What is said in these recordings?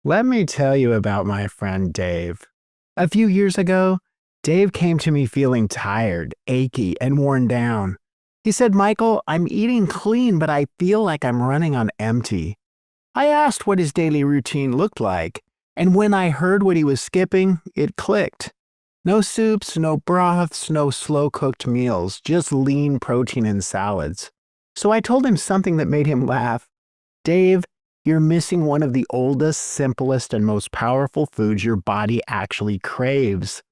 Let me tell you about my friend Dave. A few years ago, Dave came to me feeling tired, achy, and worn down. He said, Michael, I'm eating clean, but I feel like I'm running on empty. I asked what his daily routine looked like, and when I heard what he was skipping, it clicked. No soups, no broths, no slow-cooked meals, just lean protein and salads. So I told him something that made him laugh. Dave, you're missing one of the oldest, simplest, and most powerful foods your body actually craves.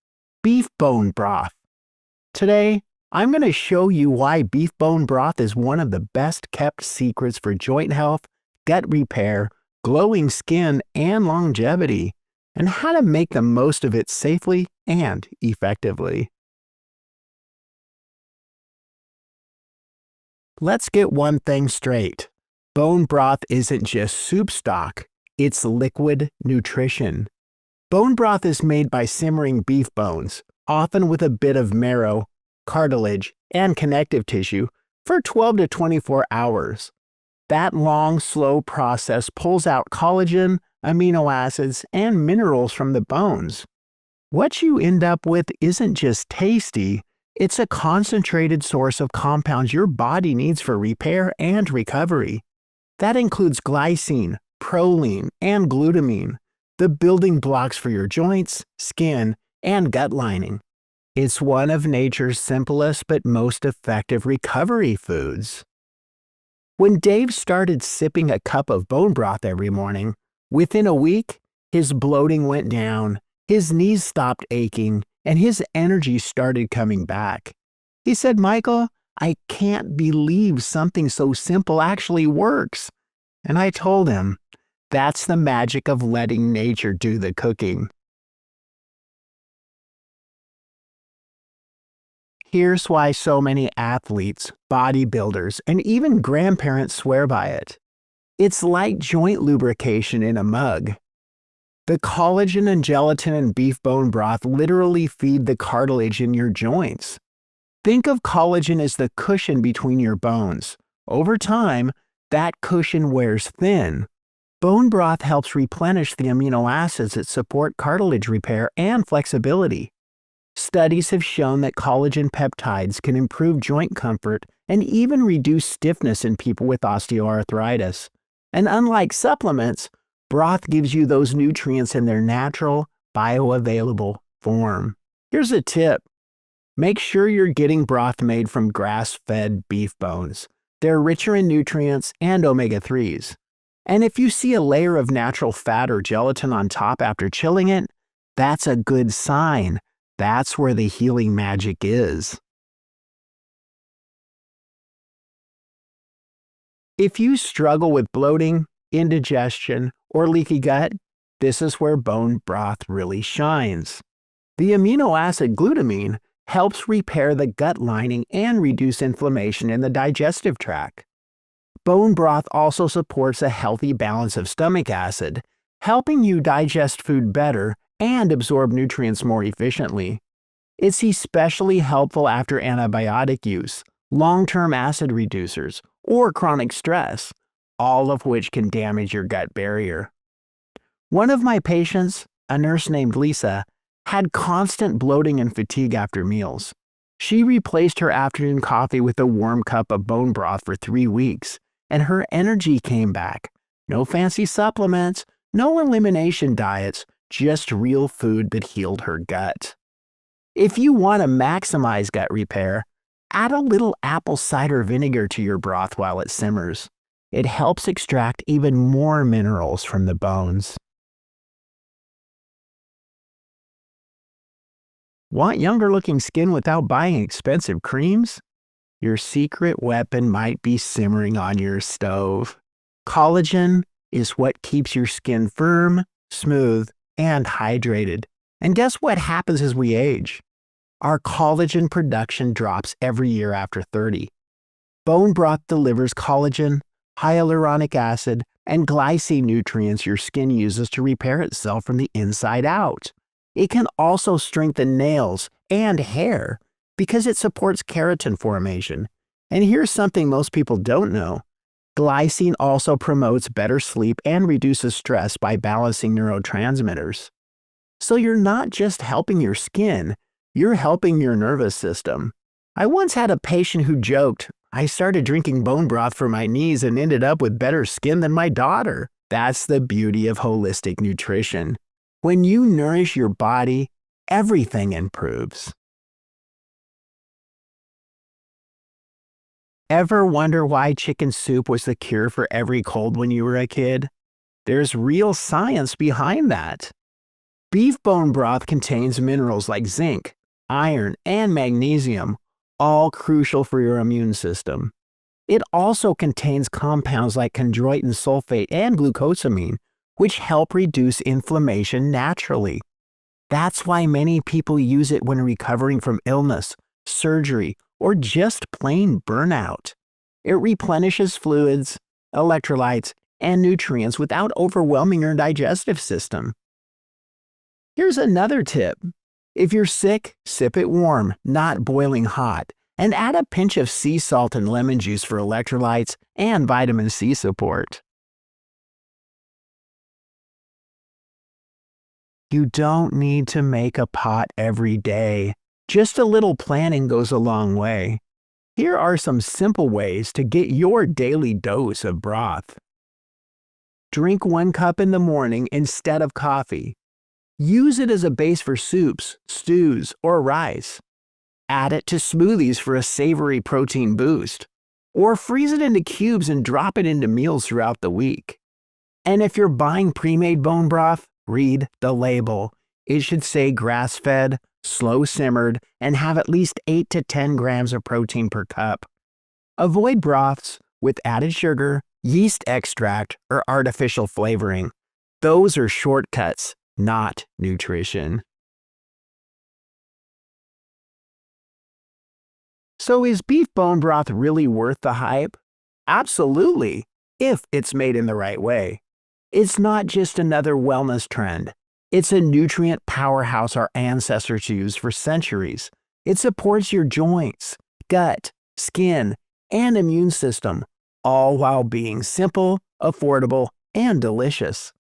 Beef bone broth. Today, I'm going to show you why beef bone broth is one of the best kept secrets for joint health, gut repair, glowing skin, and longevity, and how to make the most of it safely and effectively. Let's get one thing straight. Bone broth isn't just soup stock, it's liquid nutrition. Bone broth is made by simmering beef bones, often with a bit of marrow, cartilage, and connective tissue, for 12 to 24 hours. That long, slow process pulls out collagen, amino acids, and minerals from the bones. What you end up with isn't just tasty, it's a concentrated source of compounds your body needs for repair and recovery. That includes glycine, proline, and glutamine, the building blocks for your joints, skin, and gut lining. It's one of nature's simplest but most effective recovery foods. When Dave started sipping a cup of bone broth every morning, within a week, his bloating went down, his knees stopped aching, and his energy started coming back. He said, Michael, I can't believe something so simple actually works. And I told him, that's the magic of letting nature do the cooking. Here's why so many athletes, bodybuilders, and even grandparents swear by it. It's like joint lubrication in a mug. The collagen and gelatin in beef bone broth literally feed the cartilage in your joints. Think of collagen as the cushion between your bones. Over time, that cushion wears thin. Bone broth helps replenish the amino acids that support cartilage repair and flexibility. Studies have shown that collagen peptides can improve joint comfort and even reduce stiffness in people with osteoarthritis. And unlike supplements, broth gives you those nutrients in their natural, bioavailable form. Here's a tip. Make sure you're getting broth made from grass-fed beef bones. They're richer in nutrients and omega-3s. And if you see a layer of natural fat or gelatin on top after chilling it, that's a good sign. That's where the healing magic is. If you struggle with bloating, indigestion, or leaky gut, this is where bone broth really shines. The amino acid glutamine helps repair the gut lining and reduce inflammation in the digestive tract. Bone broth also supports a healthy balance of stomach acid, helping you digest food better and absorb nutrients more efficiently. It's especially helpful after antibiotic use, long-term acid reducers, or chronic stress, all of which can damage your gut barrier. One of my patients, a nurse named Lisa, had constant bloating and fatigue after meals. She replaced her afternoon coffee with a warm cup of bone broth for 3 weeks, and her energy came back. No fancy supplements, no elimination diets, just real food that healed her gut. If you want to maximize gut repair, add a little apple cider vinegar to your broth while it simmers. It helps extract even more minerals from the bones. Want younger-looking skin without buying expensive creams? Your secret weapon might be simmering on your stove. Collagen is what keeps your skin firm, smooth, and hydrated. And guess what happens as we age? Our collagen production drops every year after 30. Bone broth delivers collagen, hyaluronic acid, and glycine nutrients your skin uses to repair itself from the inside out. It can also strengthen nails and hair because it supports keratin formation. And here's something most people don't know. Glycine also promotes better sleep and reduces stress by balancing neurotransmitters. So you're not just helping your skin, you're helping your nervous system. I once had a patient who joked, "I started drinking bone broth for my knees and ended up with better skin than my daughter." That's the beauty of holistic nutrition. When you nourish your body, everything improves. Ever wonder why chicken soup was the cure for every cold when you were a kid? There's real science behind that. Beef bone broth contains minerals like zinc, iron, and magnesium, all crucial for your immune system. It also contains compounds like chondroitin sulfate and glucosamine, which help reduce inflammation naturally. That's why many people use it when recovering from illness, surgery, or just plain burnout. It replenishes fluids, electrolytes, and nutrients without overwhelming your digestive system. Here's another tip. If you're sick, sip it warm, not boiling hot, and add a pinch of sea salt and lemon juice for electrolytes and vitamin C support. You don't need to make a pot every day. Just a little planning goes a long way. Here are some simple ways to get your daily dose of broth. Drink 1 cup in the morning instead of coffee. Use it as a base for soups, stews, or rice. Add it to smoothies for a savory protein boost. Or freeze it into cubes and drop it into meals throughout the week. And if you're buying pre-made bone broth, read the label. It should say grass-fed, slow-simmered, and have at least 8 to 10 grams of protein per cup. Avoid broths with added sugar, yeast extract, or artificial flavoring. Those are shortcuts, not nutrition. So is beef bone broth really worth the hype? Absolutely, if it's made in the right way. It's not just another wellness trend. It's a nutrient powerhouse our ancestors used for centuries. It supports your joints, gut, skin, and immune system, all while being simple, affordable, and delicious.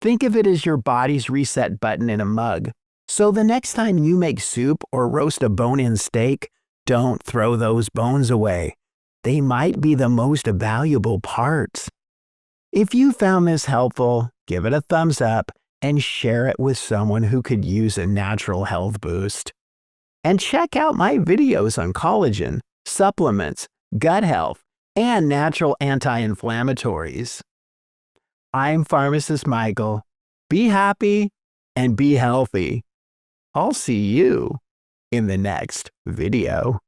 Think of it as your body's reset button in a mug. So the next time you make soup or roast a bone-in steak, don't throw those bones away. They might be the most valuable parts. If you found this helpful, give it a thumbs up and share it with someone who could use a natural health boost. And check out my videos on collagen, supplements, gut health, and natural anti-inflammatories. I'm Pharmacist Michael. Be happy and be healthy. I'll see you in the next video.